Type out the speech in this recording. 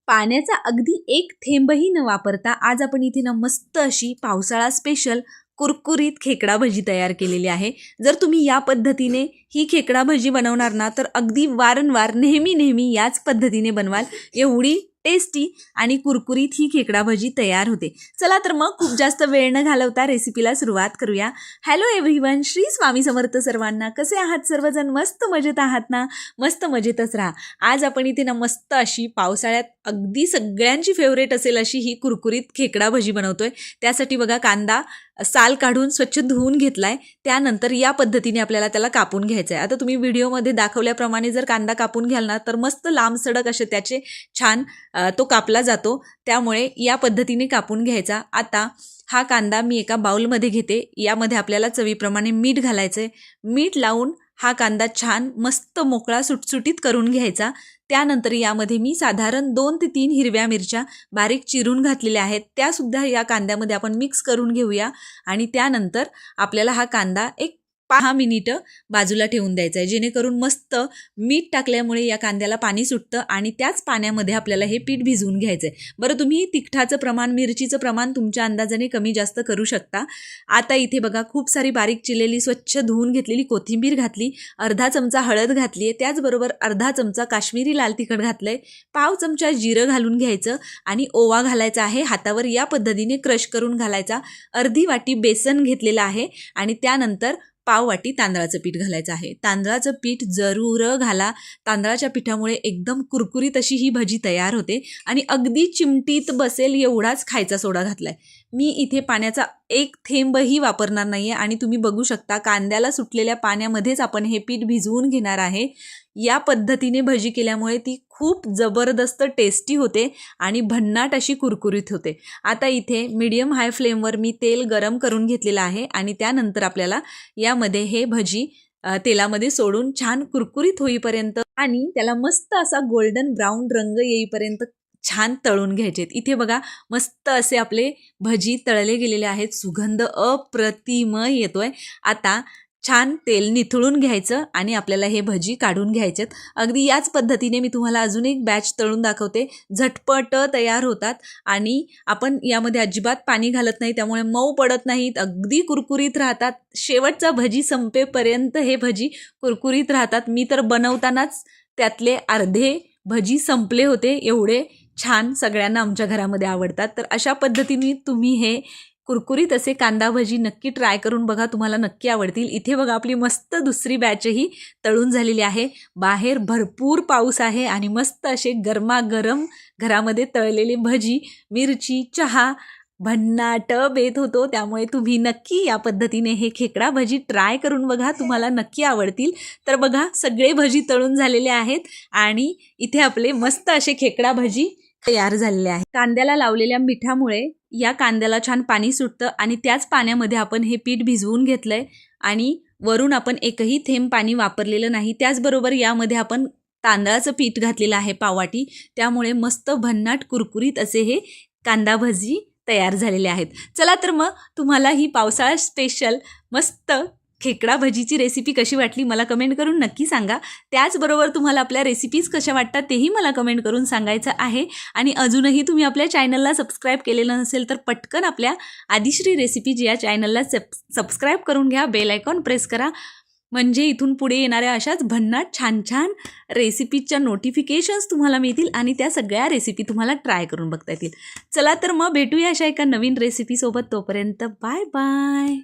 पाण्याचा अगदी एक थेंबही न वापरता आज आपण इथे ना मस्त अशी पावसाळा स्पेशल कुरकुरीत खेकडा भजी तयार केलेली आहे। जर तुम्ही या पद्धतीने ही खेकडा भजी बनवणार ना तर अगदी वारंवार नेहमी याच पद्धतीने बनवाल, एवढी टेस्टी आणि कुरकुरीत ही खेकडा भजी तयार होते। चला तर मग खूप जास्त वेळ न घालवता रेसिपीला सुरुवात करूया। हॅलो एव्हरीवन, श्री स्वामी समर्थ सर्वांना। कसे आहात सर्वजण? मस्त मजेत आहात ना? मस्त मजेतच राहा। आज आपण इथे ना मस्त अशी पावसाळ्यात अगदी सगळ्यांची फेवरेट असेल अशी ही कुरकुरीत खेकडा भजी बनवतोय। त्यासाठी बघा कांदा साल काढून स्वच्छ धुवून घेतलाय, त्यानंतर या पद्धतीने आपल्याला त्याला कापून घ्यायचं आहे। आता तुम्ही व्हिडिओमध्ये दाखवल्याप्रमाणे जर कांदा कापून घ्याल ना तर मस्त लांब सडक असे त्याचे छान तो कापला जातो, त्यामुळे या पद्धतीने कापून घ्यायचा। आता हा कांदा मी एका बाउलमध्ये घेते, यामध्ये आपल्याला चवीप्रमाणे मीठ घालायचंय। मीठ लावून हा कांदा छान मस्त मोकळा सुटसुटीत करून घ्यायचा। त्यानंतर यामध्ये मी साधारण 2 ते 3 हिरव्या मिरच्या बारीक चिरून घातलेल्या आहेत, त्या सुद्धा या कांद्यामध्ये आपण मिक्स करून घेऊया। आणि त्यानंतर आपल्याला हा कांदा एक 5 मिनिटं बाजूला ठेवून द्यायचा आहे, जेणेकरून मस्त मीठ टाकल्यामुळे या कांद्याला पाणी सुटतं आणि त्याच पाण्यामध्ये आपल्याला हे पीठ भिजवून घ्यायचं आहे। बरं, तुम्ही तिखटाचं प्रमाण, मिरचीचं प्रमाण तुमच्या अंदाजाने कमी जास्त करू शकता। आता इथे बघा खूप सारी बारीक चिरलेली स्वच्छ धुवून घेतलेली कोथिंबीर घातली, अर्धा चमचा हळद घातली आहे, त्याचबरोबर अर्धा चमचा काश्मीरी लाल तिखट घातलंय, पाव चमचा जिरं घालून घ्यायचं आणि ओवा घालायचा आहे, हातावर या पद्धतीने क्रश करून घालायचा। अर्धी वाटी बेसन घेतलेलं आहे आणि त्यानंतर पाव वाटी तांदळाचं पीठ घालायचं आहे। तांदळाचं पीठ जरूर घाला, तांदळाच्या पिठामुळे एकदम कुरकुरीत अशी ही भजी तयार होते आणि अगदी चिमटीत बसेल एवढाच खायचा सोडा घातलाय। मी इथे पाण्याचा एक थेंबही वापरणार नाहीये आणि तुम्ही बघू शकता कांद्याला सुटलेल्या पाण्यामध्येच आपण हे पीठ भिजवून घेणार आहे। या पद्धतीने भजी केल्यामुळे ती खूप जबरदस्त टेस्टी होते आणि भन्नाट अशी कुरकुरीत होते। आता इथे मीडियम हाय फ्लेमवर मी तेल गरम करून घेतलेलं आहे आणि त्यानंतर आपल्याला यामध्ये हे भजी तेलामध्ये सोडून छान कुरकुरीत होईपर्यंत आणि त्याला मस्त असा गोल्डन ब्राऊन रंग येईपर्यंत छान तळून घ्यायचे। इथे बघा मस्त असे आपले भजी तळले गेलेले आहेत, सुगंध अप्रतिम येतोय। आता छान तेल निथळून घ्यायचं आणि आपल्याला हे भजी काढून घ्यायचेत। अगदी याच पद्धतीने मी तुम्हाला अजून एक बॅच तळून दाखवते, झटपट तयार होतात आणि आपण यामध्ये अजिबात पाणी घालत नाही, त्यामुळे मऊ पडत नाहीत, अगदी कुरकुरीत राहतात। शेवटचा भजी संपेपर्यंत हे भजी कुरकुरीत राहतात। मी तर बनवतानाच त्यातले अर्धे भजी संपले होते, एवढे छान सगळ्यांना आमच्या घरामध्ये आवडतात। तर अशा पद्धतीने तुम्ही हे कुरकुरीत असे कांदा भजी नक्की ट्राय करून बघा, तुम्हाला नक्की आवडतील। इथे बघा आपली मस्त दुसरी बॅचही तळून झालेली आहे। बाहेर भरपूर पाऊस आहे आणि मस्त असे गरमागरम घरामध्ये तळलेले भजी, मिरची, चहा भन्नाट बेत होतो। त्यामुळे तुम्ही नक्की या पद्धतीने हे खेकडा भजी ट्राय करून बघा, तुम्हाला नक्की आवडतील। तर बघा सगळे भजी तळून झालेले आहेत आणि इथे आपले मस्त असे खेकडा भजी तयार झालेले आहे। कांद्याला लावलेल्या मिठामुळे या कांद्याला छान पाणी सुटतं आणि त्याच पाण्यामध्ये आपण हे पीठ भिजवून घेतलंय आणि वरून आपण एकही थेंब पाणी वापरलेलं नाही। त्याचबरोबर यामध्ये आपण तांदळाचं पीठ घातलेलं आहे पाववाटी, त्यामुळे मस्त भन्नाट कुरकुरीत असे हे कांदा भजी तयार झालेले आहेत। चला तर मग तुम्हाला ही पावसाळा स्पेशल मस्त खेकडा भजीची रेसिपी कशी वाटली मला कमेंट करून नक्की सांगा। त्याचबरोबर तुम्हाला आपल्या रेसिपीज कशा वाटतात तेही मला कमेंट करून सांगायचं आहे। आणि अजूनही तुम्ही आपल्या चॅनलला सबस्क्राईब केलेलं नसेल तर पटकन आपल्या आदिश्री रेसिपीज या चॅनलला सबस्क्राईब करून घ्या, बेल आयकॉन प्रेस करा, म्हणजे इथून पुढे येणाऱ्या अशाच भन्नाट छान छान रेसिपीजच्या नोटिफिकेशन्स तुम्हाला मिळतील आणि त्या सगळ्या रेसिपी तुम्हाला ट्राय करून बघता येतील। चला तर मग भेटूया अशा एका नवीन रेसिपीसोबत, तोपर्यंत बाय बाय।